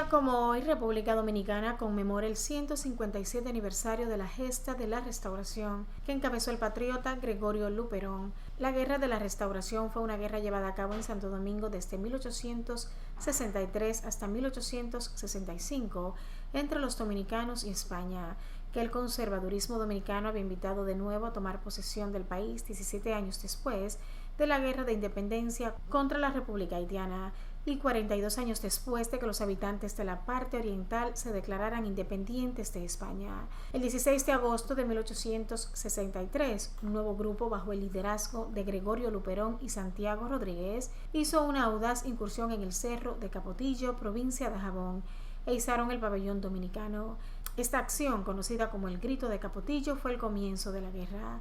día como hoy, República Dominicana conmemora el 157 aniversario de la gesta de la Restauración que encabezó el patriota Gregorio Luperón. La Guerra de la Restauración fue una guerra llevada a cabo en Santo Domingo desde 1863 hasta 1865 entre los dominicanos y España, que el conservadurismo dominicano había invitado de nuevo a tomar posesión del país 17 años después de la Guerra de Independencia contra la República Haitiana y 42 años después de que los habitantes de la parte oriental se declararan independientes de España. El 16 de agosto de 1863, un nuevo grupo bajo el liderazgo de Gregorio Luperón y Santiago Rodríguez hizo una audaz incursión en el cerro de Capotillo, provincia de Jabón, e izaron el pabellón dominicano. Esta acción, conocida como el Grito de Capotillo, fue el comienzo de la guerra.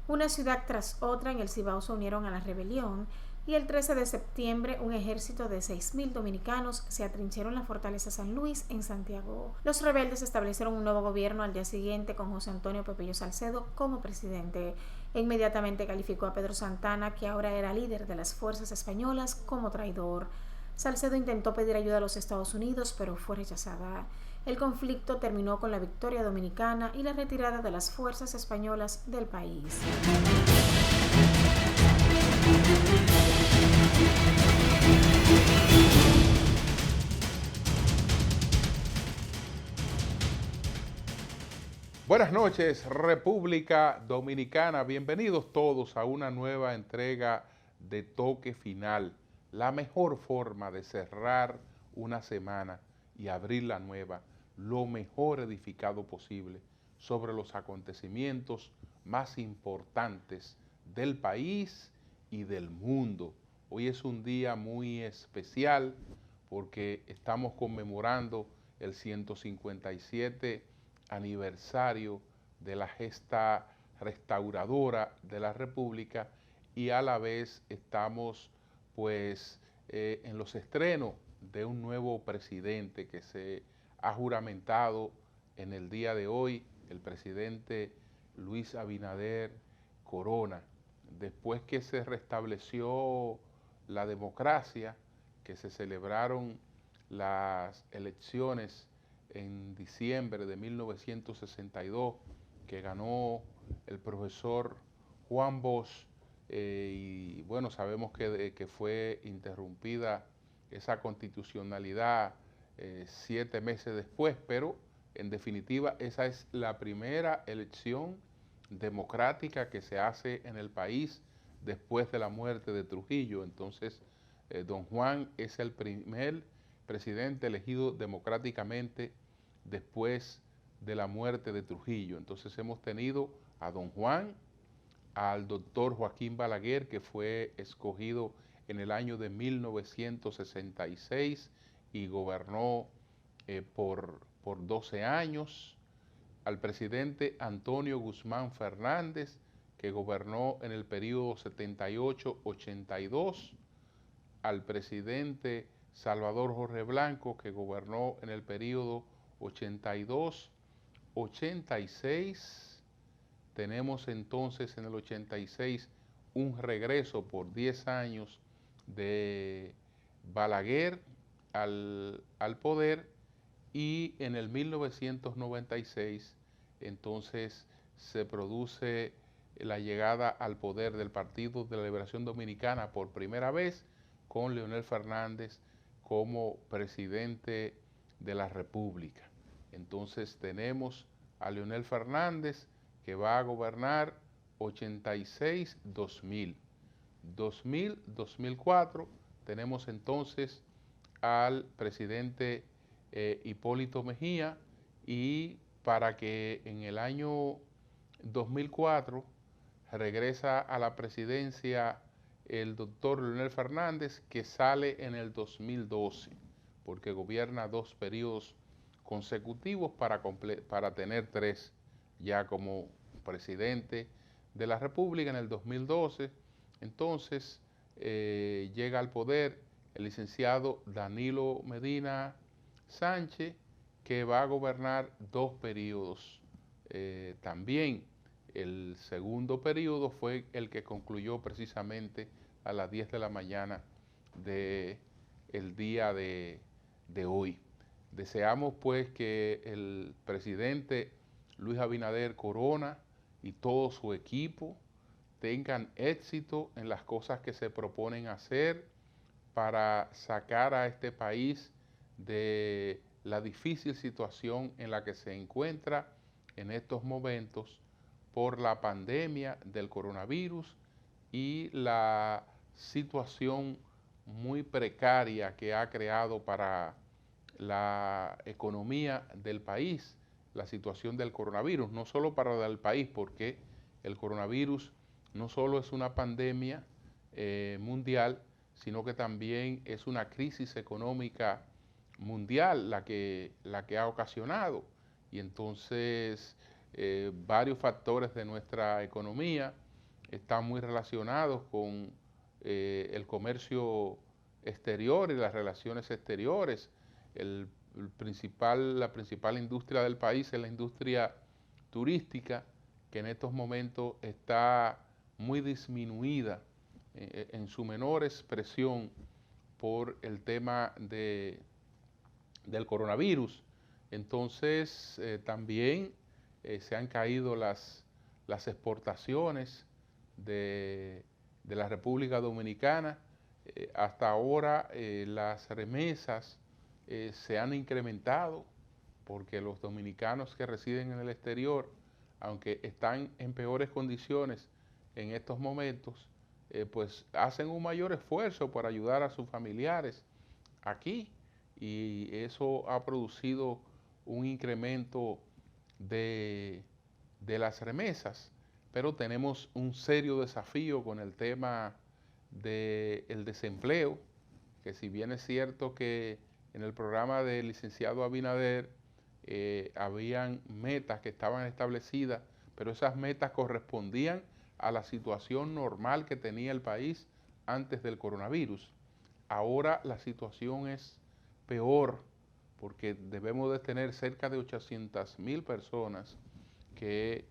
Una ciudad tras otra en el Cibao se unieron a la rebelión y el 13 de septiembre un ejército de 6.000 dominicanos se atrincheró en la fortaleza San Luis en Santiago. Los rebeldes establecieron un nuevo gobierno al día siguiente con José Antonio Pepillo Salcedo como presidente. E inmediatamente calificó a Pedro Santana, que ahora era líder de las fuerzas españolas, como traidor. Salcedo intentó pedir ayuda a los Estados Unidos, pero fue rechazada. El conflicto terminó con la victoria dominicana y la retirada de las fuerzas españolas del país. Buenas noches, República Dominicana. Bienvenidos todos a una nueva entrega de Toque Final. La mejor forma de cerrar una semana y abrir la nueva, lo mejor edificado posible sobre los acontecimientos más importantes del país y del mundo. Hoy es un día muy especial porque estamos conmemorando el 157 aniversario de la gesta restauradora de la República y a la vez estamos pues en los estrenos de un nuevo presidente que se ha juramentado en el día de hoy, el presidente Luis Abinader Corona. Después que se restableció la democracia, que se celebraron las elecciones en diciembre de 1962, que ganó el profesor Juan Bosch, y bueno, sabemos que fue interrumpida esa constitucionalidad 7 meses después, pero en definitiva esa es la primera elección democrática que se hace en el país después de la muerte de Trujillo. Entonces, don Juan es el primer presidente elegido democráticamente después de la muerte de Trujillo. Entonces hemos tenido a don Juan, al doctor Joaquín Balaguer, que fue escogido en el año de 1966 y gobernó por 12 años, al presidente Antonio Guzmán Fernández, que gobernó en el periodo 78-82, al presidente Salvador Jorge Blanco, que gobernó en el periodo 82-86. Tenemos entonces en el 86 un regreso por 10 años de Balaguer al poder, y en el 1996 entonces se produce la llegada al poder del Partido de la Liberación Dominicana por primera vez, con Leonel Fernández como presidente de la República. Entonces tenemos a Leonel Fernández, que va a gobernar 86-2000. 2000-2004 tenemos entonces al presidente Hipólito Mejía, y para que en el año 2004 regresa a la presidencia el doctor Leonel Fernández, que sale en el 2012, porque gobierna 2 periodos consecutivos para tener 3 ya como presidente de la República. En el 2012, entonces, llega al poder el licenciado Danilo Medina Sánchez, que va a gobernar 2 periodos. También el segundo periodo fue el que concluyó precisamente a las 10 de la mañana del día de hoy. Deseamos pues que el presidente Luis Abinader Corona y todo su equipo tengan éxito en las cosas que se proponen hacer para sacar a este país de la difícil situación en la que se encuentra en estos momentos por la pandemia del coronavirus y la situación muy precaria que ha creado para la economía del país, la situación del coronavirus, no solo para el país, porque el coronavirus no solo es una pandemia mundial, sino que también es una crisis económica mundial la que ha ocasionado. Y entonces varios factores de nuestra economía están muy relacionados con el comercio exterior y las relaciones exteriores. La principal industria del país es la industria turística, que en estos momentos está muy disminuida en su menor expresión por el tema del coronavirus. Entonces también se han caído las exportaciones de la República Dominicana. Hasta ahora las remesas se han incrementado porque los dominicanos que residen en el exterior, aunque están en peores condiciones en estos momentos, pues hacen un mayor esfuerzo para ayudar a sus familiares aquí, y eso ha producido un incremento de las remesas. Pero tenemos un serio desafío con el tema del desempleo, que si bien es cierto que en el programa del licenciado Abinader habían metas que estaban establecidas, pero esas metas correspondían a la situación normal que tenía el país antes del coronavirus. Ahora la situación es peor, porque debemos de tener cerca de 800,000 personas que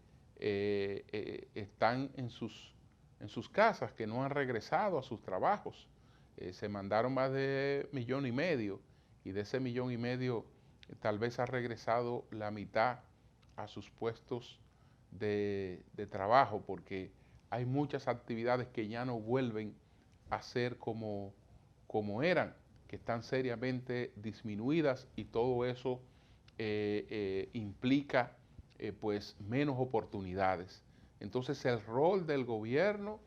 están en sus casas, que no han regresado a sus trabajos. Se mandaron más de 1,5 millones, y de ese 1,5 millones tal vez ha regresado la mitad a sus puestos de trabajo, porque hay muchas actividades que ya no vuelven a ser como eran, que están seriamente disminuidas, y todo eso implica pues menos oportunidades. Entonces el rol del gobierno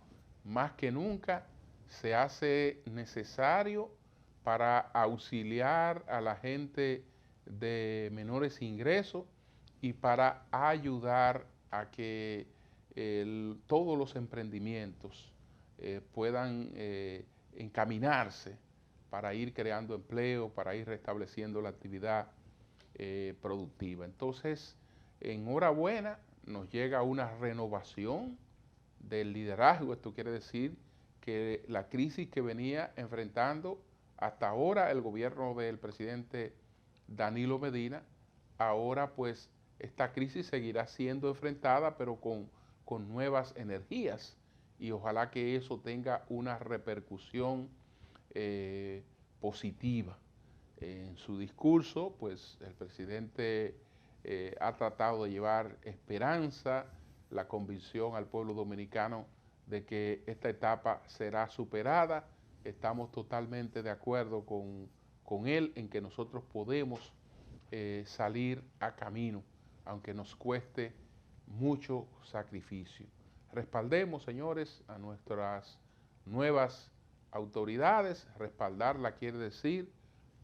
más que nunca se hace necesario para auxiliar a la gente de menores ingresos y para ayudar a que todos los emprendimientos puedan encaminarse para ir creando empleo, para ir restableciendo la actividad productiva. Entonces, enhorabuena, nos llega una renovación del liderazgo. Esto quiere decir que la crisis que venía enfrentando hasta ahora el gobierno del presidente Danilo Medina, ahora pues esta crisis seguirá siendo enfrentada, pero con nuevas energías, y ojalá que eso tenga una repercusión positiva. En su discurso, pues el presidente ha tratado de llevar esperanza, la convicción al pueblo dominicano de que esta etapa será superada. Estamos totalmente de acuerdo con él en que nosotros podemos salir a camino, aunque nos cueste mucho sacrificio. Respaldemos, señores, a nuestras nuevas autoridades. Respaldarla quiere decir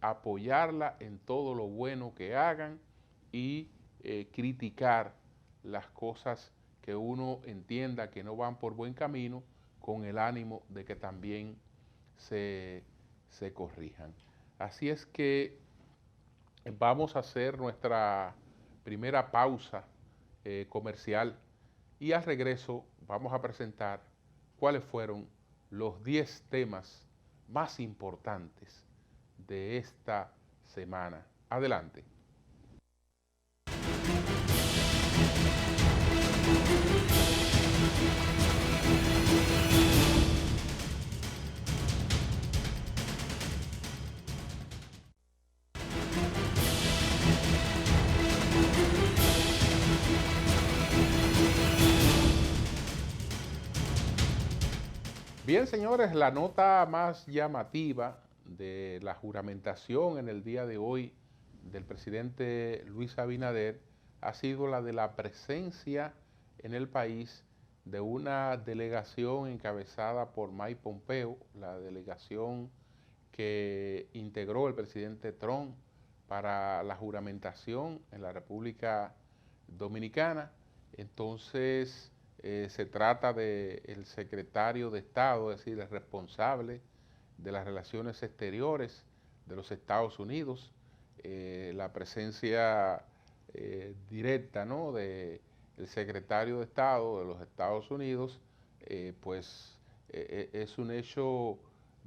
apoyarla en todo lo bueno que hagan y criticar las cosas que uno entienda que no van por buen camino, con el ánimo de que también se corrijan. Así es que vamos a hacer nuestra primera pausa comercial, y al regreso vamos a presentar cuáles fueron los 10 temas más importantes de esta semana. Adelante. Bien, señores, la nota más llamativa de la juramentación en el día de hoy del presidente Luis Abinader ha sido la de la presencia en el país de una delegación encabezada por Mike Pompeo, la delegación que integró el presidente Trump para la juramentación en la República Dominicana. Entonces, se trata del secretario de Estado, es decir, el responsable de las relaciones exteriores de los Estados Unidos, la presencia directa, ¿no?, del secretario de Estado de los Estados Unidos, es un hecho,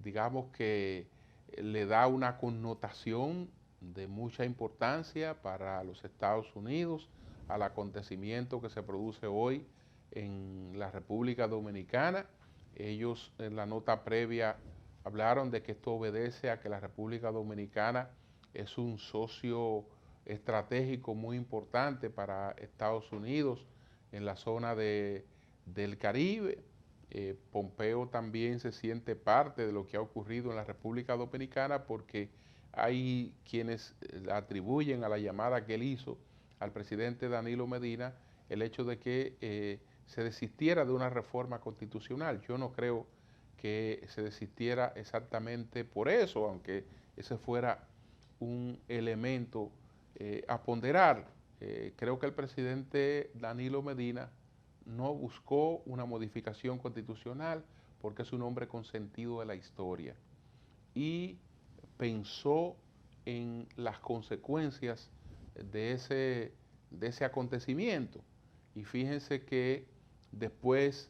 digamos, que le da una connotación de mucha importancia para los Estados Unidos al acontecimiento que se produce hoy en la República Dominicana. Ellos en la nota previa hablaron de que esto obedece a que la República Dominicana es un socio estratégico muy importante para Estados Unidos en la zona del Caribe. Pompeo también se siente parte de lo que ha ocurrido en la República Dominicana porque hay quienes atribuyen a la llamada que él hizo al presidente Danilo Medina el hecho de que se desistiera de una reforma constitucional. Yo no creo que se desistiera exactamente por eso, aunque ese fuera un elemento a ponderar. Creo que el presidente Danilo Medina no buscó una modificación constitucional porque es un hombre con sentido de la historia y pensó en las consecuencias de ese acontecimiento. Y fíjense que después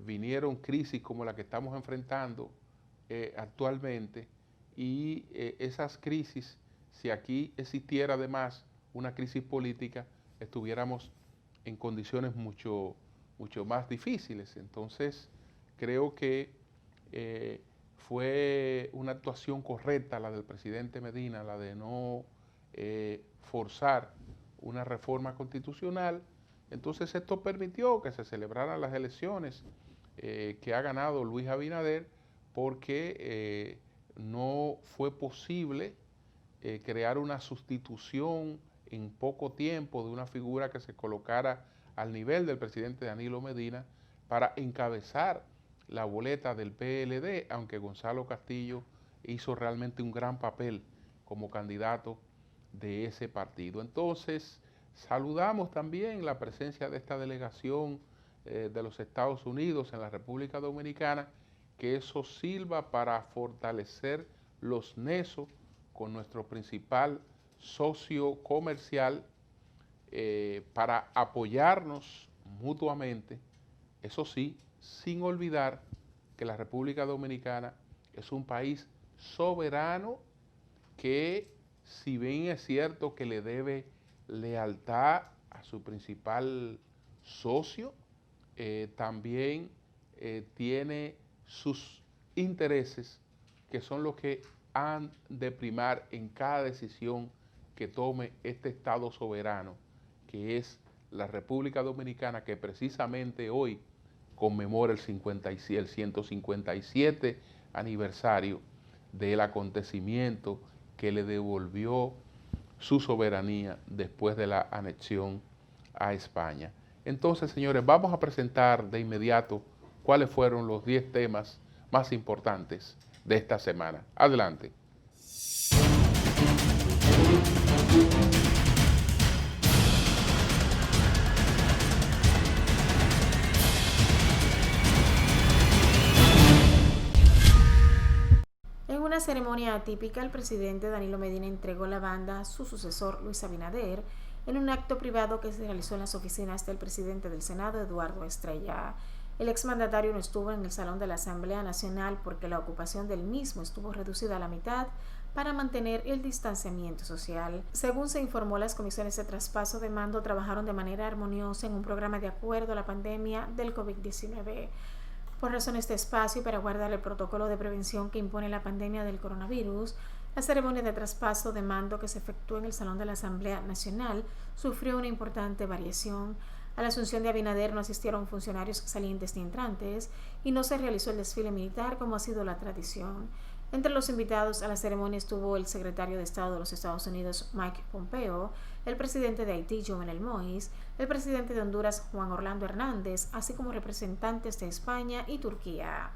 vinieron crisis como la que estamos enfrentando actualmente y esas crisis, si aquí existiera además una crisis política, estuviéramos en condiciones mucho más difíciles. Entonces, creo que fue una actuación correcta la del presidente Medina, la de no forzar una reforma constitucional. Entonces, esto permitió que se celebraran las elecciones que ha ganado Luis Abinader porque no fue posible crear una sustitución en poco tiempo de una figura que se colocara al nivel del presidente Danilo Medina para encabezar la boleta del PLD, aunque Gonzalo Castillo hizo realmente un gran papel como candidato de ese partido. Entonces, saludamos también la presencia de esta delegación de los Estados Unidos en la República Dominicana, que eso sirva para fortalecer los nexos con nuestro principal socio comercial, para apoyarnos mutuamente, eso sí, sin olvidar que la República Dominicana es un país soberano que, si bien es cierto que le debe lealtad a su principal socio, también tiene sus intereses que son los que han de primar en cada decisión que tome este Estado soberano, que es la República Dominicana, que precisamente hoy conmemora el 157 aniversario del acontecimiento que le devolvió su soberanía después de la anexión a España. Entonces, señores, vamos a presentar de inmediato cuáles fueron los 10 temas más importantes de esta semana. Adelante. En una ceremonia atípica, el presidente Danilo Medina entregó la banda a su sucesor Luis Abinader en un acto privado que se realizó en las oficinas del presidente del Senado, Eduardo Estrella. El exmandatario no estuvo en el Salón de la Asamblea Nacional porque la ocupación del mismo estuvo reducida a la mitad para mantener el distanciamiento social. Según se informó, las comisiones de traspaso de mando trabajaron de manera armoniosa en un programa de acuerdo a la pandemia del COVID-19. Por razones de espacio y para guardar el protocolo de prevención que impone la pandemia del coronavirus, la ceremonia de traspaso de mando que se efectuó en el Salón de la Asamblea Nacional sufrió una importante variación. A la asunción de Abinader no asistieron funcionarios salientes ni entrantes y no se realizó el desfile militar como ha sido la tradición. Entre los invitados a la ceremonia estuvo el secretario de Estado de los Estados Unidos, Mike Pompeo, el presidente de Haití, Jovenel Moïse, el presidente de Honduras, Juan Orlando Hernández, así como representantes de España y Turquía.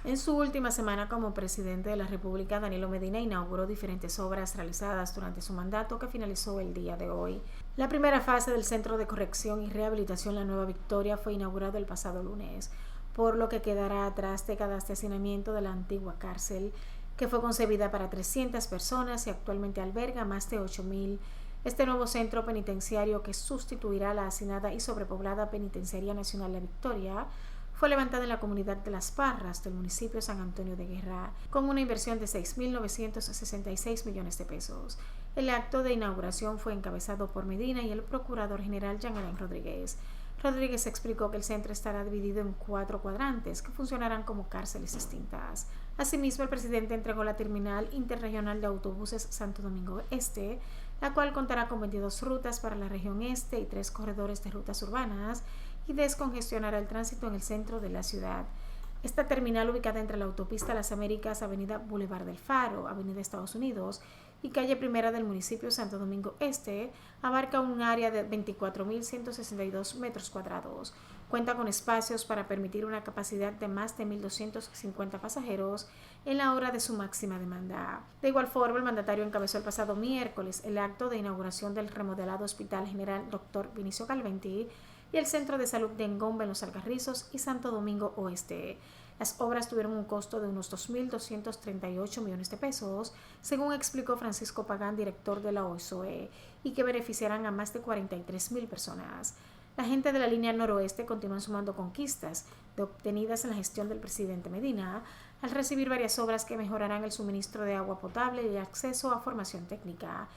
En su última semana como presidente de la República, Danilo Medina inauguró diferentes obras realizadas durante su mandato que finalizó el día de hoy. La primera fase del Centro de Corrección y Rehabilitación La Nueva Victoria fue inaugurado el pasado lunes, por lo que quedará atrás décadas de hacinamiento de la antigua cárcel, que fue concebida para 300 personas y actualmente alberga más de 8.000. Este nuevo centro penitenciario, que sustituirá la hacinada y sobrepoblada Penitenciaría Nacional La Victoria, fue levantada en la comunidad de Las Parras del municipio San Antonio de Guerra, con una inversión de 6.966 millones de pesos. El acto de inauguración fue encabezado por Medina y el procurador general Jean Alain Rodríguez. Rodríguez explicó que el centro estará dividido en 4 cuadrantes que funcionarán como cárceles distintas. Asimismo, el presidente entregó la terminal interregional de autobuses Santo Domingo Este, la cual contará con 22 rutas para la región este y 3 corredores de rutas urbanas, y descongestionará el tránsito en el centro de la ciudad. Esta terminal, ubicada entre la autopista Las Américas, avenida Boulevard del Faro, avenida Estados Unidos y calle Primera del municipio Santo Domingo Este, abarca un área de 24.162 metros cuadrados. Cuenta con espacios para permitir una capacidad de más de 1.250 pasajeros en la hora de su máxima demanda. De igual forma, el mandatario encabezó el pasado miércoles el acto de inauguración del remodelado Hospital General Dr. Vinicio Calventi y el Centro de Salud de Engombe en Los Alcarrizos y Santo Domingo Oeste. Las obras tuvieron un costo de unos 2.238 millones de pesos, según explicó Francisco Pagán, director de la OISOE, y que beneficiarán a más de 43.000 personas. La gente de la línea noroeste continúan sumando conquistas obtenidas en la gestión del presidente Medina, al recibir varias obras que mejorarán el suministro de agua potable y el acceso a formación técnica.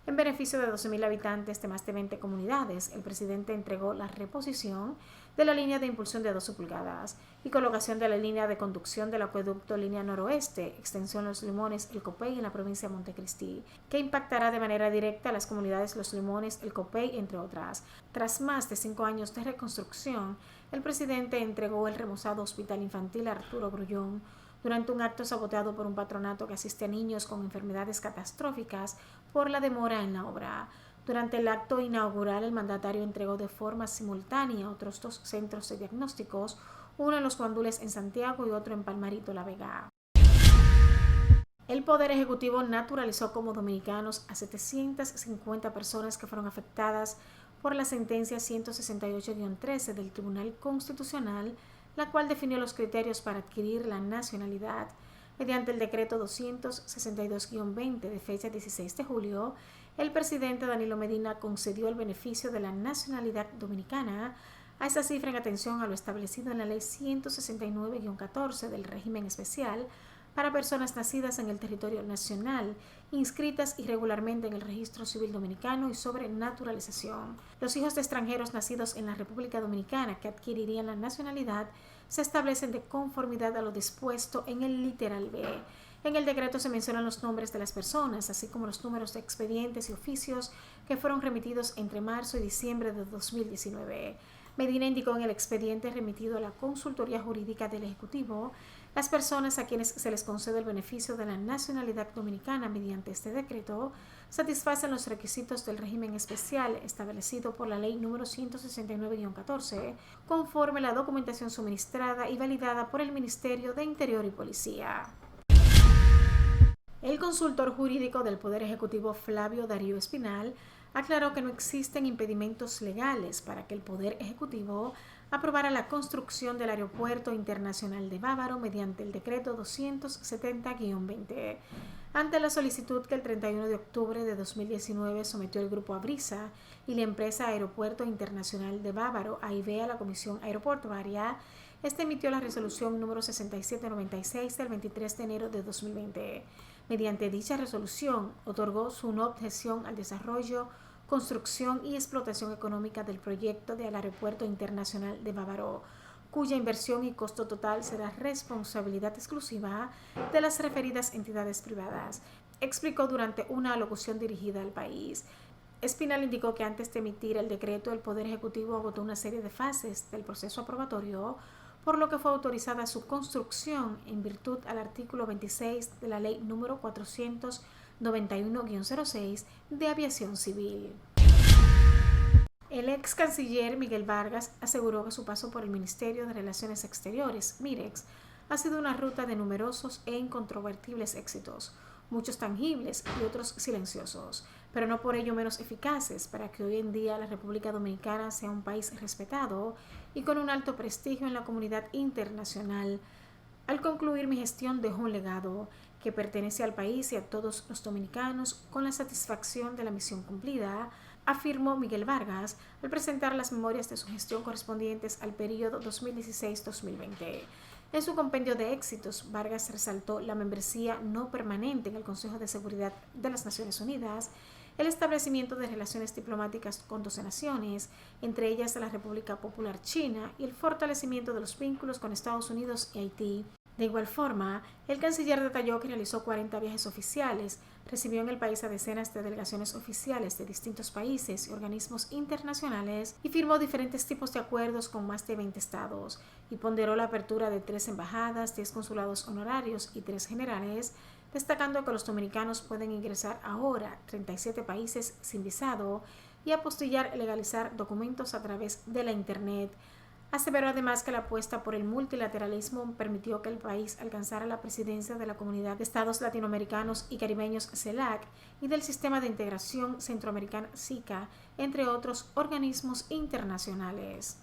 En beneficio de 12.000 habitantes de más de 20 comunidades, el presidente entregó la reposición de la línea de impulsión de 12 pulgadas y colocación de la línea de conducción del acueducto Línea Noroeste, extensión Los Limones, El Copey en la provincia de Montecristi, que impactará de manera directa a las comunidades Los Limones, El Copey, entre otras. Tras más de 5 años de reconstrucción, el presidente entregó el remozado Hospital Infantil Arturo Grullón durante un acto saboteado por un patronato que asiste a niños con enfermedades catastróficas por la demora en la obra. Durante el acto inaugural, el mandatario entregó de forma simultánea otros 2 centros de diagnósticos, uno en Los Guandules en Santiago y otro en Palmarito, La Vega. El Poder Ejecutivo naturalizó como dominicanos a 750 personas que fueron afectadas por la sentencia 168-13 del Tribunal Constitucional, la cual definió los criterios para adquirir la nacionalidad. Mediante el decreto 262-20 de fecha 16 de julio, el presidente Danilo Medina concedió el beneficio de la nacionalidad dominicana a esta cifra en atención a lo establecido en la Ley 169-14 del régimen especial para personas nacidas en el territorio nacional, inscritas irregularmente en el Registro Civil Dominicano y sobre naturalización. Los hijos de extranjeros nacidos en la República Dominicana que adquirirían la nacionalidad se establecen de conformidad a lo dispuesto en el literal B. En el decreto se mencionan los nombres de las personas, así como los números de expedientes y oficios que fueron remitidos entre marzo y diciembre de 2019. Medina indicó en el expediente remitido a la Consultoría Jurídica del Ejecutivo las personas a quienes se les concede el beneficio de la nacionalidad dominicana mediante este decreto satisfacen los requisitos del régimen especial establecido por la Ley número 169-14, conforme a la documentación suministrada y validada por el Ministerio de Interior y Policía. El consultor jurídico del Poder Ejecutivo, Flavio Darío Espinal, aclaró que no existen impedimentos legales para que el Poder Ejecutivo aprobara la construcción del Aeropuerto Internacional de Bávaro mediante el decreto 270-20. Ante la solicitud que el 31 de octubre de 2019 sometió el Grupo Abrisa y la empresa Aeropuerto Internacional de Bávaro, AIBE, a la Comisión Aeroportuaria, este emitió la resolución número 6796 del 23 de enero de 2020. Mediante dicha resolución, otorgó su no objeción al desarrollo, construcción y explotación económica del proyecto del Aeropuerto Internacional de Bávaro, cuya inversión y costo total será responsabilidad exclusiva de las referidas entidades privadas, explicó durante una alocución dirigida al país. Espinal indicó que antes de emitir el decreto, el Poder Ejecutivo agotó una serie de fases del proceso aprobatorio, por lo que fue autorizada su construcción en virtud al artículo 26 de la Ley número 491-06 de Aviación Civil. El ex canciller Miguel Vargas aseguró que su paso por el Ministerio de Relaciones Exteriores, MIREX, ha sido una ruta de numerosos e incontrovertibles éxitos, muchos tangibles y otros silenciosos, pero no por ello menos eficaces para que hoy en día la República Dominicana sea un país respetado y con un alto prestigio en la comunidad internacional. Al concluir mi gestión dejo un legado que pertenece al país y a todos los dominicanos con la satisfacción de la misión cumplida, afirmó Miguel Vargas al presentar las memorias de su gestión correspondientes al periodo 2016-2020. En su compendio de éxitos, Vargas resaltó la membresía no permanente en el Consejo de Seguridad de las Naciones Unidas, el establecimiento de relaciones diplomáticas con 12 naciones, entre ellas la República Popular China, y el fortalecimiento de los vínculos con Estados Unidos y Haití. De igual forma, el canciller detalló que realizó 40 viajes oficiales, recibió en el país a decenas de delegaciones oficiales de distintos países y organismos internacionales y firmó diferentes tipos de acuerdos con más de 20 estados, y ponderó la apertura de 3 embajadas, 10 consulados honorarios y 3 generales, destacando que los dominicanos pueden ingresar ahora a 37 países sin visado y apostillar y legalizar documentos a través de la Internet. Aseveró además que la apuesta por el multilateralismo permitió que el país alcanzara la presidencia de la Comunidad de Estados Latinoamericanos y Caribeños CELAC y del Sistema de Integración Centroamericana SICA, entre otros organismos internacionales.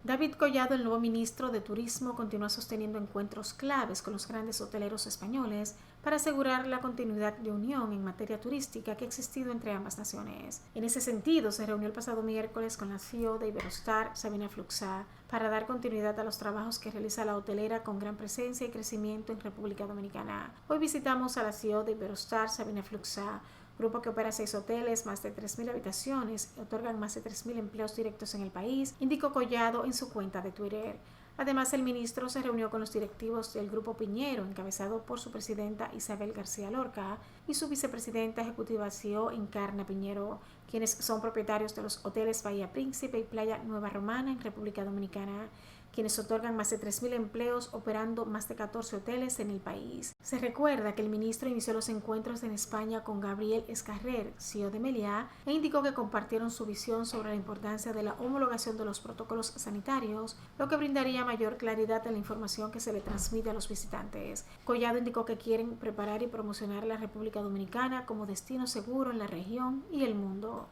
David Collado, el nuevo ministro de Turismo, continúa sosteniendo encuentros claves con los grandes hoteleros españoles para asegurar la continuidad de unión en materia turística que ha existido entre ambas naciones. En ese sentido, se reunió el pasado miércoles con la CEO de Iberostar, Sabina Fluxá, para dar continuidad a los trabajos que realiza la hotelera con gran presencia y crecimiento en República Dominicana. Hoy visitamos a la CEO de Iberostar, Sabina Fluxá, grupo que opera 6 hoteles, más de 3.000 habitaciones y otorgan más de 3.000 empleos directos en el país, indicó Collado en su cuenta de Twitter. Además, el ministro se reunió con los directivos del Grupo Piñero, encabezado por su presidenta Isabel García Lorca y su vicepresidenta ejecutiva CEO Encarna Piñero, quienes son propietarios de los hoteles Bahía Príncipe y Playa Nueva Romana en República Dominicana, quienes otorgan más de 3.000 empleos operando más de 14 hoteles en el país. Se recuerda que el ministro inició los encuentros en España con Gabriel Escarrer, CEO de Meliá, e indicó que compartieron su visión sobre la importancia de la homologación de los protocolos sanitarios, lo que brindaría mayor claridad en la información que se le transmite a los visitantes. Collado indicó que quieren preparar y promocionar a la República Dominicana como destino seguro en la región y el mundo.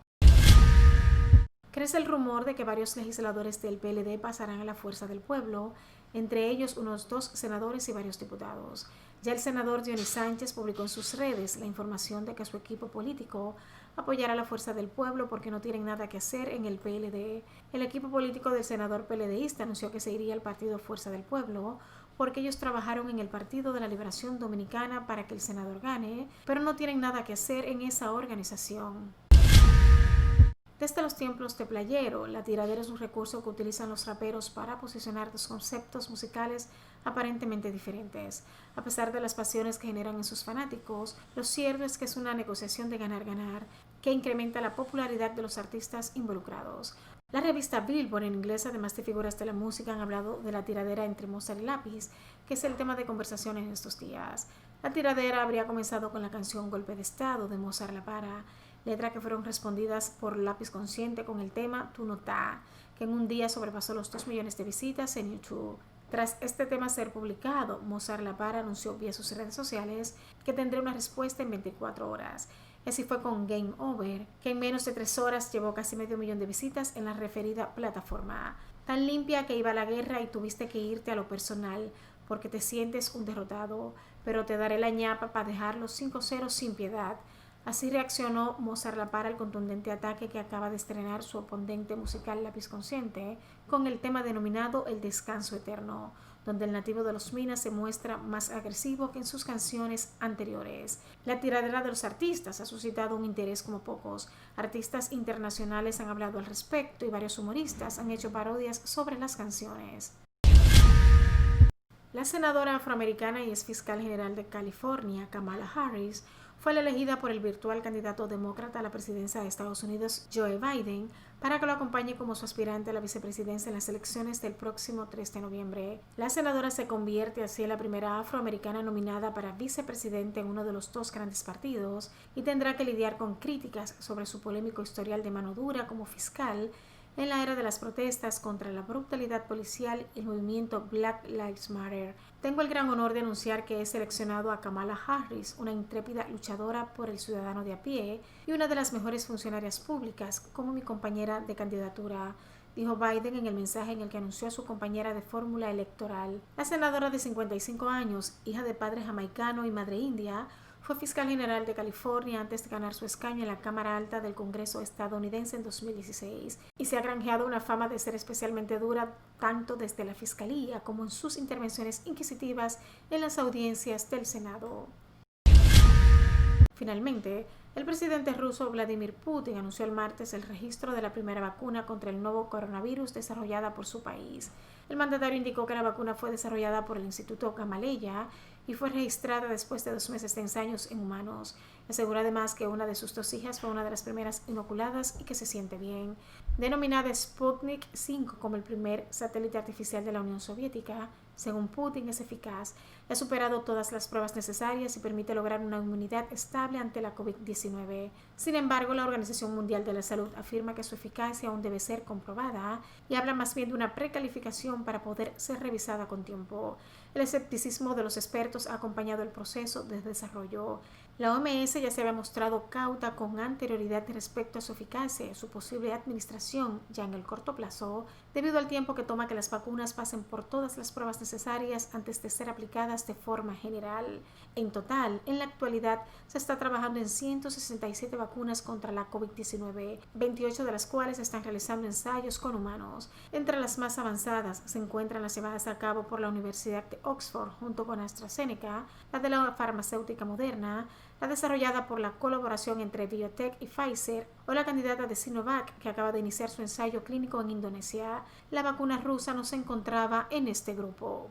Crece el rumor de que varios legisladores del PLD pasarán a la fuerza del pueblo, entre ellos unos 2 senadores y varios diputados. Ya el senador Dionis Sánchez publicó en sus redes la información de que su equipo político apoyará a la fuerza del pueblo porque no tienen nada que hacer en el PLD. El equipo político del senador PLDista anunció que se iría al partido Fuerza del Pueblo porque ellos trabajaron en el Partido de la Liberación Dominicana para que el senador gane, pero no tienen nada que hacer en esa organización. Desde los tiempos de Playero, la tiradera es un recurso que utilizan los raperos para posicionar dos conceptos musicales aparentemente diferentes. A pesar de las pasiones que generan en sus fanáticos, lo cierto es que es una negociación de ganar-ganar que incrementa la popularidad de los artistas involucrados. La revista Billboard en inglés, además de figuras de la música, han hablado de la tiradera entre Mozart y Lápiz, que es el tema de conversación en estos días. La tiradera habría comenzado con la canción Golpe de Estado de Mozart La Para, letras que fueron respondidas por Lápiz Consciente con el tema Tú no ta, que en un día sobrepasó los 2 millones de visitas en YouTube. Tras este tema ser publicado, Mozart La Para anunció vía sus redes sociales que tendría una respuesta en 24 horas. Y así fue con Game Over, que en menos de 3 horas llevó casi 500.000 de visitas en la referida plataforma. Tan limpia que iba a la guerra y tuviste que irte a lo personal, porque te sientes un derrotado, pero te daré la ñapa para dejarlos 5-0 sin piedad. Así reaccionó Mozart La Para al contundente ataque que acaba de estrenar su oponente musical Lápiz Consciente con el tema denominado El Descanso Eterno, donde el nativo de los Minas se muestra más agresivo que en sus canciones anteriores. La tiradera de los artistas ha suscitado un interés como pocos. Artistas internacionales han hablado al respecto y varios humoristas han hecho parodias sobre las canciones. La senadora afroamericana y ex fiscal general de California, Kamala Harris, fue la elegida por el virtual candidato demócrata a la presidencia de Estados Unidos, Joe Biden, para que lo acompañe como su aspirante a la vicepresidencia en las elecciones del próximo 3 de noviembre. La senadora se convierte así en la primera afroamericana nominada para vicepresidente en uno de los dos grandes partidos y tendrá que lidiar con críticas sobre su polémico historial de mano dura como fiscal en la era de las protestas contra la brutalidad policial y el movimiento Black Lives Matter. Tengo el gran honor de anunciar que he seleccionado a Kamala Harris, una intrépida luchadora por el ciudadano de a pie y una de las mejores funcionarias públicas, como mi compañera de candidatura, dijo Biden en el mensaje en el que anunció a su compañera de fórmula electoral. La senadora de 55 años, hija de padre jamaicano y madre india, fue fiscal general de California antes de ganar su escaño en la Cámara Alta del Congreso estadounidense en 2016 y se ha granjeado una fama de ser especialmente dura tanto desde la fiscalía como en sus intervenciones inquisitivas en las audiencias del Senado. Finalmente, el presidente ruso Vladimir Putin anunció el martes el registro de la primera vacuna contra el nuevo coronavirus desarrollada por su país. El mandatario indicó que la vacuna fue desarrollada por el Instituto Gamaleya y fue registrada después de 2 meses de ensayos en humanos. Aseguró además que una de sus 2 hijas fue una de las primeras inoculadas y que se siente bien. Denominada Sputnik 5 como el primer satélite artificial de la Unión Soviética, según Putin es eficaz, ha superado todas las pruebas necesarias y permite lograr una inmunidad estable ante la COVID-19. Sin embargo, la Organización Mundial de la Salud afirma que su eficacia aún debe ser comprobada y habla más bien de una precalificación para poder ser revisada con tiempo. El escepticismo de los expertos ha acompañado el proceso de desarrollo. La OMS ya se había mostrado cauta con anterioridad respecto a su eficacia y su posible administración ya en el corto plazo, debido al tiempo que toma que las vacunas pasen por todas las pruebas necesarias antes de ser aplicadas de forma general. En total, en la actualidad se está trabajando en 167 vacunas contra la COVID-19, 28 de las cuales están realizando ensayos con humanos. Entre las más avanzadas se encuentran las llevadas a cabo por la Universidad de Oxford junto con AstraZeneca, la de la farmacéutica Moderna, la desarrollada por la colaboración entre Biotech y Pfizer, o la candidata de Sinovac, que acaba de iniciar su ensayo clínico en Indonesia. La vacuna rusa no se encontraba en este grupo.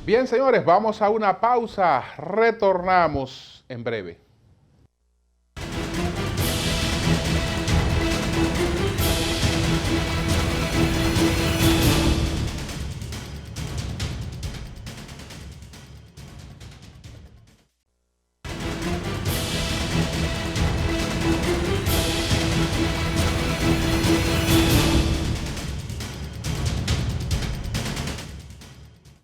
Bien, señores, vamos a una pausa. Retornamos en breve.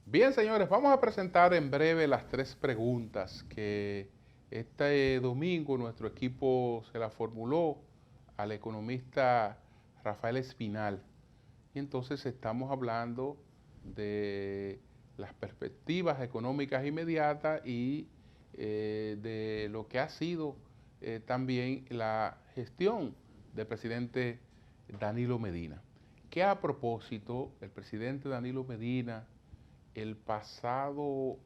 Bien, señores, vamos a presentar en breve las 3 preguntas que este domingo nuestro equipo se la formuló al economista Rafael Espinal. Y entonces estamos hablando de las perspectivas económicas inmediatas y de lo que ha sido también la gestión del presidente Danilo Medina. Que a propósito, el presidente Danilo Medina el pasado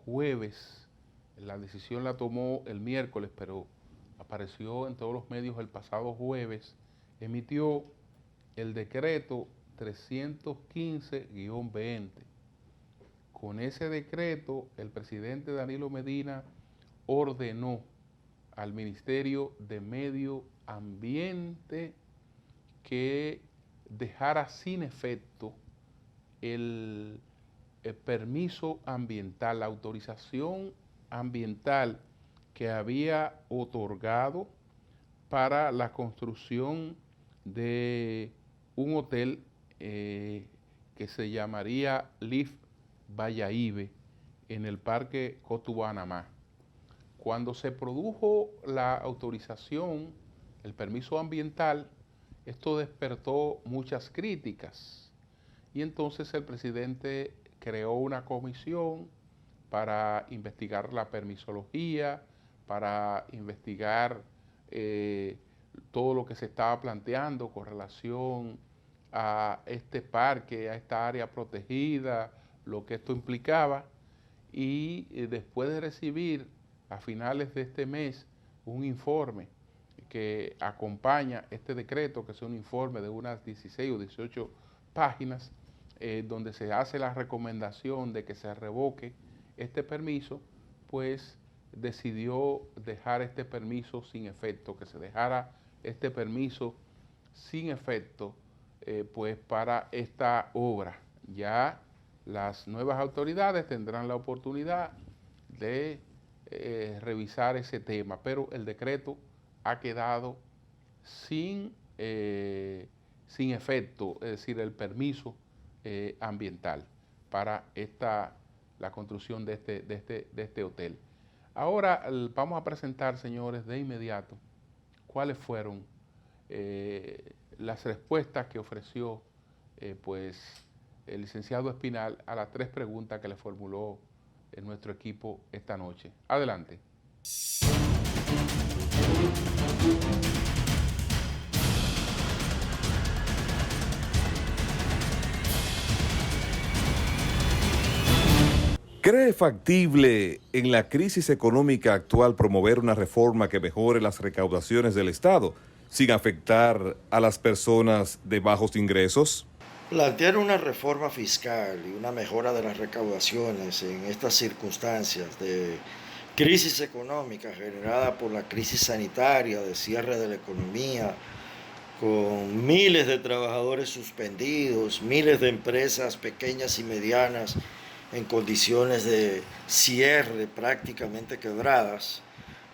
jueves, la decisión la tomó el miércoles, pero apareció en todos los medios el pasado jueves, emitió el decreto 315-20. Con ese decreto, el presidente Danilo Medina ordenó al Ministerio de Medio Ambiente que dejara sin efecto el permiso ambiental, la autorización ambiental que había otorgado para la construcción de un hotel que se llamaría Live Bayahíbe en el Parque Cotubanamá. Cuando se produjo la autorización, el permiso ambiental, esto despertó muchas críticas y entonces el presidente creó una comisión para investigar la permisología, para investigar todo lo que se estaba planteando con relación a este parque, a esta área protegida, lo que esto implicaba. Y después de recibir a finales de este mes un informe que acompaña este decreto, que es un informe de unas 16 o 18 páginas, donde se hace la recomendación de que se revoque este permiso, pues decidió dejar este permiso sin efecto, que se dejara este permiso sin efecto, pues para esta obra. Ya las nuevas autoridades tendrán la oportunidad de revisar ese tema, pero el decreto ha quedado sin efecto, es decir, el permiso ambiental para la construcción de este hotel. Ahora vamos a presentar, señores, de inmediato cuáles fueron las respuestas que ofreció pues el licenciado Espinal a las 3 preguntas que le formuló nuestro equipo esta noche. Adelante. ¿Cree factible en la crisis económica actual promover una reforma que mejore las recaudaciones del Estado sin afectar a las personas de bajos ingresos? Plantear una reforma fiscal y una mejora de las recaudaciones en estas circunstancias de crisis económica generada por la crisis sanitaria, de cierre de la economía, con miles de trabajadores suspendidos, miles de empresas pequeñas y medianas en condiciones de cierre prácticamente quebradas,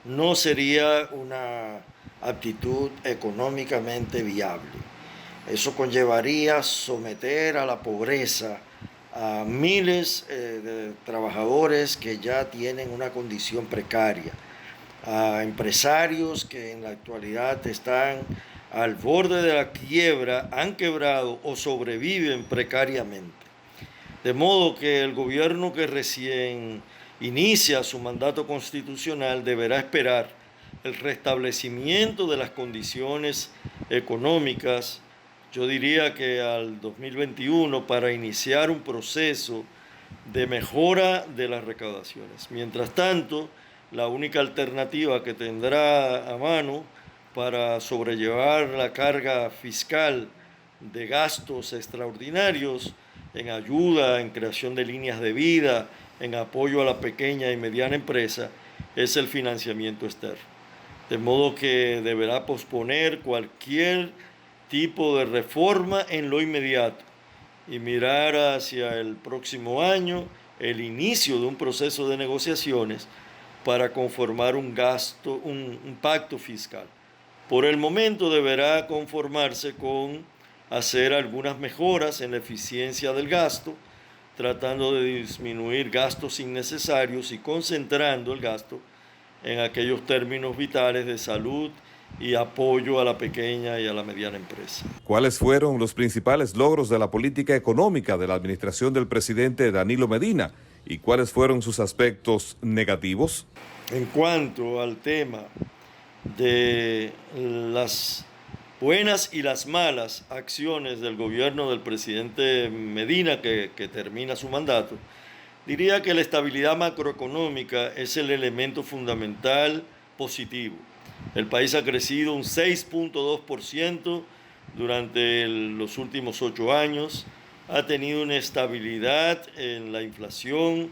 no sería una actitud económicamente viable. Eso conllevaría someter a la pobreza a miles de trabajadores que ya tienen una condición precaria, a empresarios que en la actualidad están al borde de la quiebra, han quebrado o sobreviven precariamente. De modo que el gobierno que recién inicia su mandato constitucional deberá esperar el restablecimiento de las condiciones económicas, yo diría que al 2021, para iniciar un proceso de mejora de las recaudaciones. Mientras tanto, la única alternativa que tendrá a mano para sobrellevar la carga fiscal de gastos extraordinarios en ayuda, en creación de líneas de vida, en apoyo a la pequeña y mediana empresa, es el financiamiento externo. De modo que deberá posponer cualquier tipo de reforma en lo inmediato y mirar hacia el próximo año el inicio de un proceso de negociaciones para conformar un pacto fiscal. Por el momento deberá conformarse con hacer algunas mejoras en la eficiencia del gasto, tratando de disminuir gastos innecesarios y concentrando el gasto en aquellos términos vitales de salud y apoyo a la pequeña y a la mediana empresa. ¿Cuáles fueron los principales logros de la política económica de la administración del presidente Danilo Medina y cuáles fueron sus aspectos negativos? En cuanto al tema de las buenas y las malas acciones del gobierno del presidente Medina que termina su mandato, diría que la estabilidad macroeconómica es el elemento fundamental positivo. El país ha crecido un 6.2% durante los últimos 8 años, ha tenido una estabilidad en la inflación,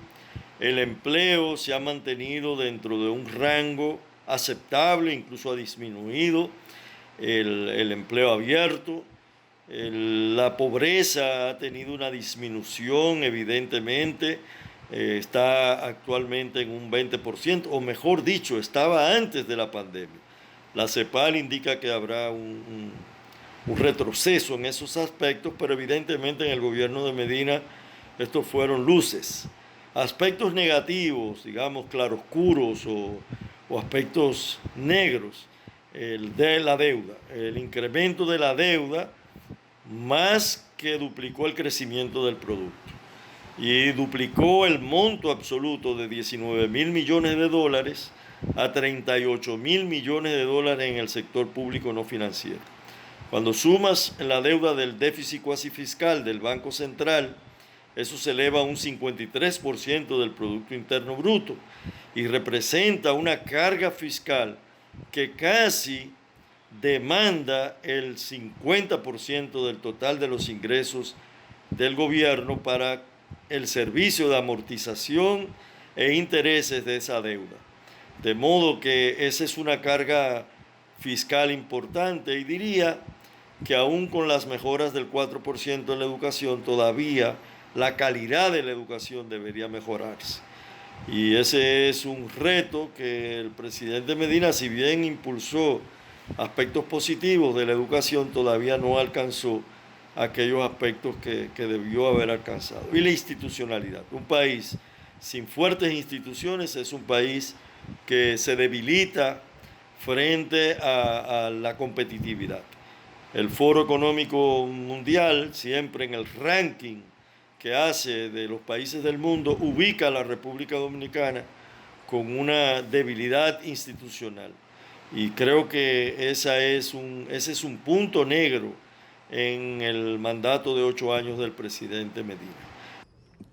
el empleo se ha mantenido dentro de un rango aceptable, incluso ha disminuido el empleo abierto, la pobreza ha tenido una disminución evidentemente, está actualmente en un 20%, o mejor dicho, estaba antes de la pandemia. La CEPAL indica que habrá un retroceso en esos aspectos, pero evidentemente en el gobierno de Medina estos fueron luces. Aspectos negativos, digamos claroscuros o aspectos negros, el de la deuda, el incremento de la deuda más que duplicó el crecimiento del producto y duplicó el monto absoluto de 19.000 millones de dólares a 38.000 millones de dólares en el sector público no financiero. Cuando sumas la deuda del déficit cuasi fiscal del Banco Central, eso se eleva a un 53% del Producto Interno Bruto y representa una carga fiscal que casi demanda el 50% del total de los ingresos del gobierno para el servicio de amortización e intereses de esa deuda. De modo que esa es una carga fiscal importante y diría que aún con las mejoras del 4% en la educación, todavía la calidad de la educación debería mejorarse. Y ese es un reto que el presidente Medina, si bien impulsó aspectos positivos de la educación, todavía no alcanzó aquellos aspectos que debió haber alcanzado. Y la institucionalidad. Un país sin fuertes instituciones es un país que se debilita frente a la competitividad. El Foro Económico Mundial, siempre en el ranking que hace de los países del mundo, ubica a la República Dominicana con una debilidad institucional. Y creo que ese es un punto negro en el mandato de 8 años del presidente Medina.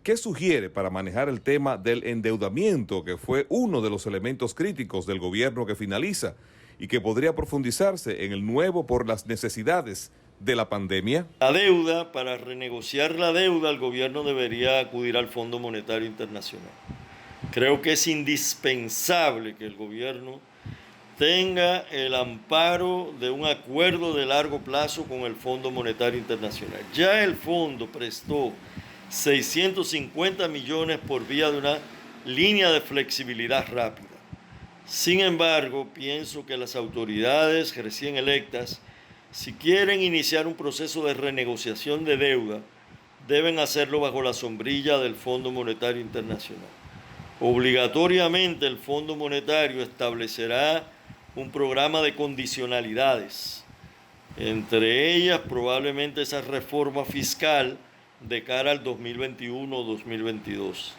¿Qué sugiere para manejar el tema del endeudamiento, que fue uno de los elementos críticos del gobierno que finaliza y que podría profundizarse en el nuevo por las necesidades de la pandemia? La deuda, para renegociar la deuda, el gobierno debería acudir al Fondo Monetario Internacional. Creo que es indispensable que el gobierno tenga el amparo de un acuerdo de largo plazo con el Fondo Monetario Internacional. Ya el fondo prestó 650 millones por vía de una línea de flexibilidad rápida. Sin embargo, pienso que las autoridades recién electas, si quieren iniciar un proceso de renegociación de deuda, deben hacerlo bajo la sombrilla del Fondo Monetario Internacional. Obligatoriamente el Fondo Monetario establecerá un programa de condicionalidades, entre ellas probablemente esa reforma fiscal de cara al 2021-2022.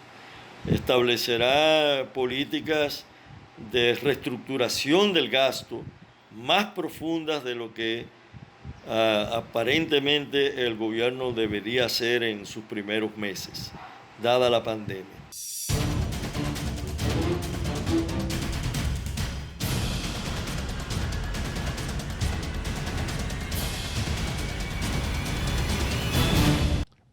Establecerá políticas de reestructuración del gasto más profundas de lo que aparentemente el gobierno debería hacer en sus primeros meses, dada la pandemia.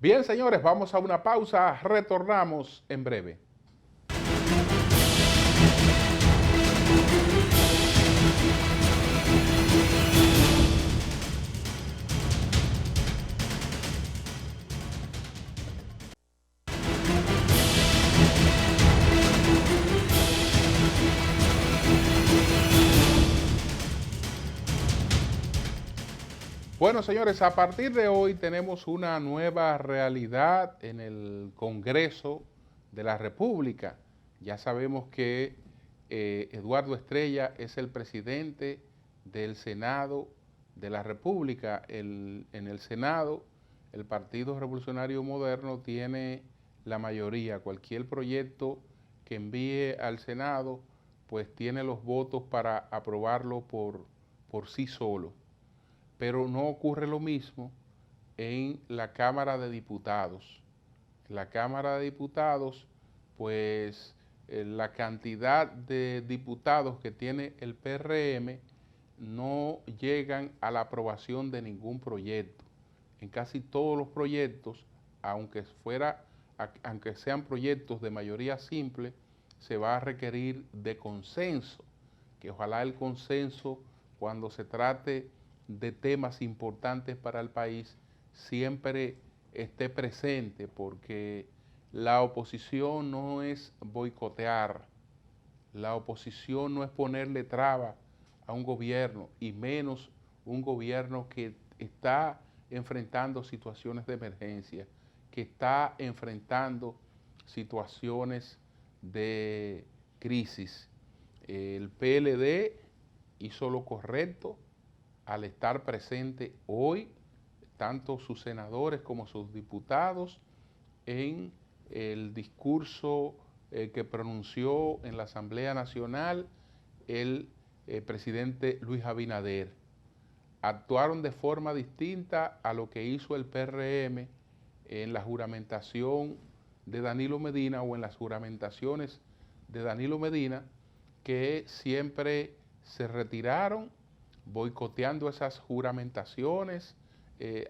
Bien, señores, vamos a una pausa, retornamos en breve. Bueno, señores, a partir de hoy tenemos una nueva realidad en el Congreso de la República. Ya sabemos que Eduardo Estrella es el presidente del Senado de la República. En el Senado, el Partido Revolucionario Moderno tiene la mayoría. Cualquier proyecto que envíe al Senado, pues tiene los votos para aprobarlo por sí solo. Pero no ocurre lo mismo en la Cámara de Diputados. En la Cámara de Diputados, pues la cantidad de diputados que tiene el PRM no llegan a la aprobación de ningún proyecto. En casi todos los proyectos, aunque sean proyectos de mayoría simple, se va a requerir de consenso, que ojalá el consenso, cuando se trate de temas importantes para el país, siempre esté presente, porque la oposición no es boicotear, la oposición no es ponerle traba a un gobierno, y menos un gobierno que está enfrentando situaciones de emergencia, que está enfrentando situaciones de crisis. El PLD hizo lo correcto al estar presente hoy, tanto sus senadores como sus diputados, en el discurso que pronunció en la Asamblea Nacional el presidente Luis Abinader. Actuaron de forma distinta a lo que hizo el PRM en la juramentación de Danilo Medina, o en las juramentaciones de Danilo Medina, que siempre se retiraron boicoteando esas juramentaciones,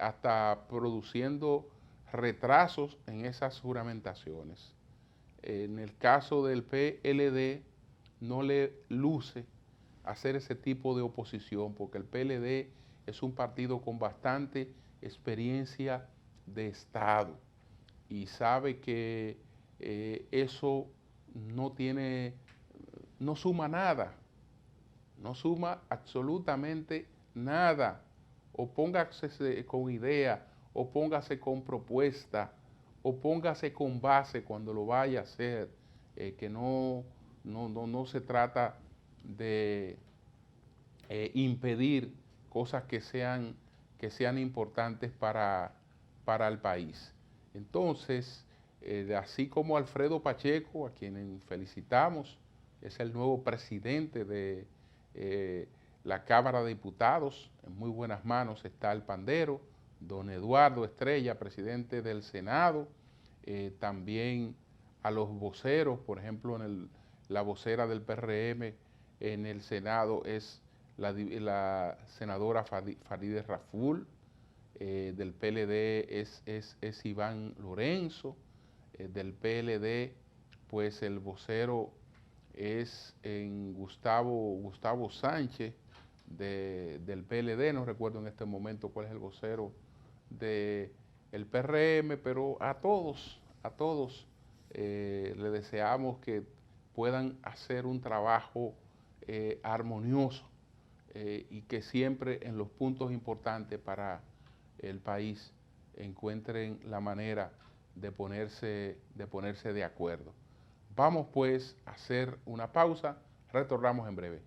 hasta produciendo retrasos en esas juramentaciones. En el caso del PLD no le luce hacer ese tipo de oposición, porque el PLD es un partido con bastante experiencia de Estado y sabe que eso no suma nada, no suma absolutamente nada. O póngase con idea, o póngase con propuesta, o póngase con base cuando lo vaya a hacer, que no se trata de impedir cosas que sean importantes para el país. Entonces, así como Alfredo Pacheco, a quien felicitamos, es el nuevo presidente de la Cámara de Diputados, en muy buenas manos está el pandero, don Eduardo Estrella, presidente del Senado, también a los voceros, por ejemplo, la vocera del PRM en el Senado es la senadora Farideh Raful, del PLD es Iván Lorenzo, del PLD pues el vocero es Gustavo Sánchez del PLD, no recuerdo en este momento cuál es el vocero del PRM, pero a todos le deseamos que puedan hacer un trabajo armonioso y que siempre en los puntos importantes para el país encuentren la manera de ponerse de acuerdo. Vamos pues a hacer una pausa, retornamos en breve.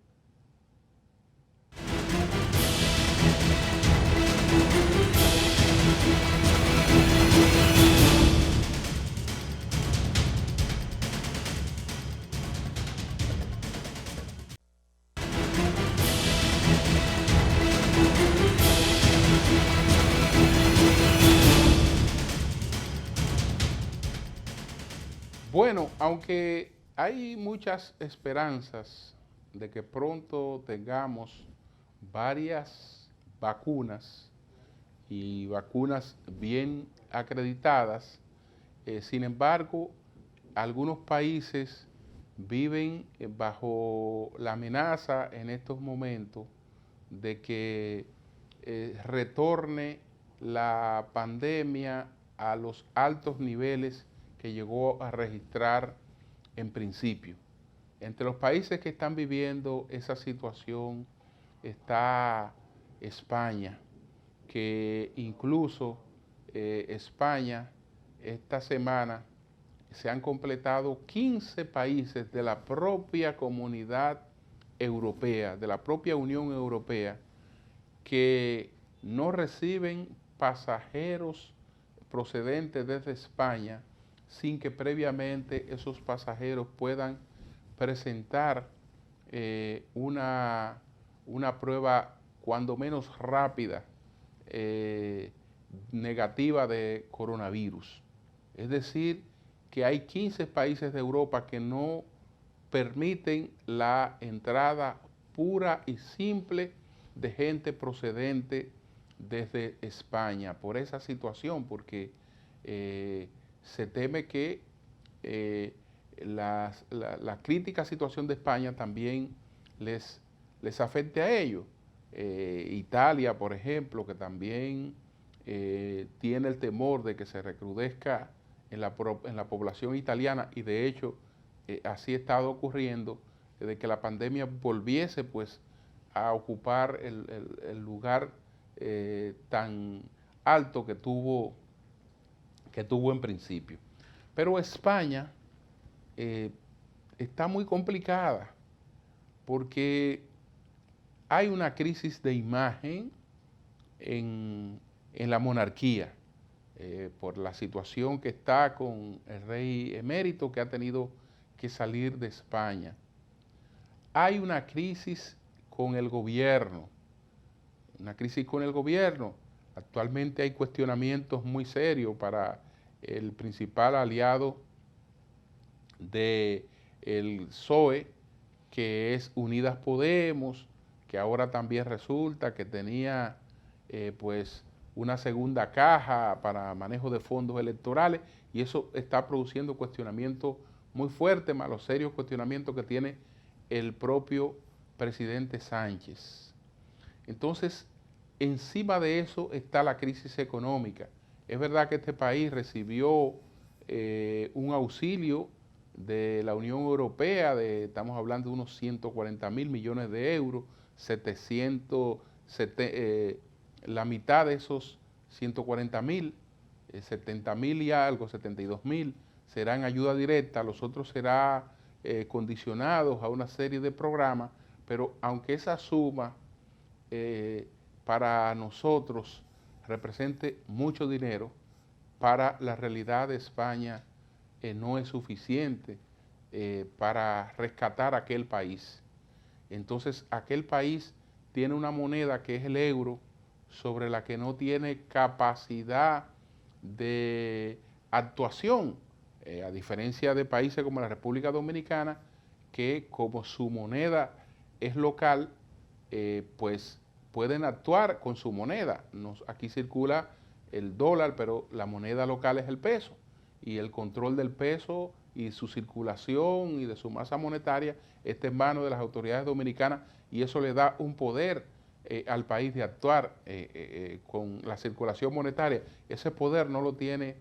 Bueno, aunque hay muchas esperanzas de que pronto tengamos varias vacunas y vacunas bien acreditadas, sin embargo, algunos países viven bajo la amenaza en estos momentos de que retorne la pandemia a los altos niveles que llegó a registrar en principio. Entre los países que están viviendo esa situación está España, que incluso España esta semana se han completado 15 países de la propia comunidad europea, de la propia Unión Europea, que no reciben pasajeros procedentes desde España sin que previamente esos pasajeros puedan presentar una prueba cuando menos rápida negativa de coronavirus. Es decir, que hay 15 países de Europa que no permiten la entrada pura y simple de gente procedente desde España por esa situación, porque se teme que la crítica situación de España también les afecte a ellos. Italia, por ejemplo, que también tiene el temor de que se recrudezca en la población italiana, y de hecho así ha estado ocurriendo, de que la pandemia volviese pues a ocupar el lugar tan alto que tuvo en principio. Pero España está muy complicada porque hay una crisis de imagen en la monarquía por la situación que está con el rey emérito, que ha tenido que salir de España. Hay una crisis con el gobierno, Actualmente hay cuestionamientos muy serios para el principal aliado del PSOE, que es Unidas Podemos, que ahora también resulta que tenía pues una segunda caja para manejo de fondos electorales, y eso está produciendo cuestionamientos muy fuertes, más los serios cuestionamientos que tiene el propio presidente Sánchez. Entonces, encima de eso está la crisis económica. Es verdad que este país recibió un auxilio de la Unión Europea, estamos hablando de unos 140 mil millones de euros, la mitad de esos 140 mil, 70 mil y algo, 72 mil, serán ayuda directa, los otros serán condicionados a una serie de programas, pero aunque esa suma para nosotros represente mucho dinero, para la realidad de España no es suficiente para rescatar aquel país. Entonces, aquel país tiene una moneda que es el euro, sobre la que no tiene capacidad de actuación, a diferencia de países como la República Dominicana, que como su moneda es local, pues pueden actuar con su moneda. Aquí circula el dólar, pero la moneda local es el peso, y el control del peso y su circulación y de su masa monetaria está en manos de las autoridades dominicanas, y eso le da un poder al país de actuar con la circulación monetaria. Ese poder no lo tiene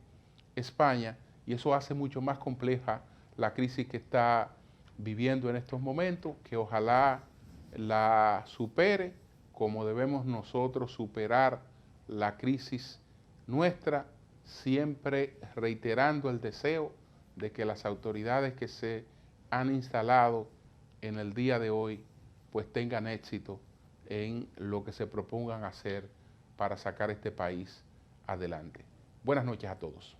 España, y eso hace mucho más compleja la crisis que está viviendo en estos momentos, que ojalá la supere, como debemos nosotros superar la crisis nuestra, siempre reiterando el deseo de que las autoridades que se han instalado en el día de hoy pues tengan éxito en lo que se propongan hacer para sacar este país adelante. Buenas noches a todos.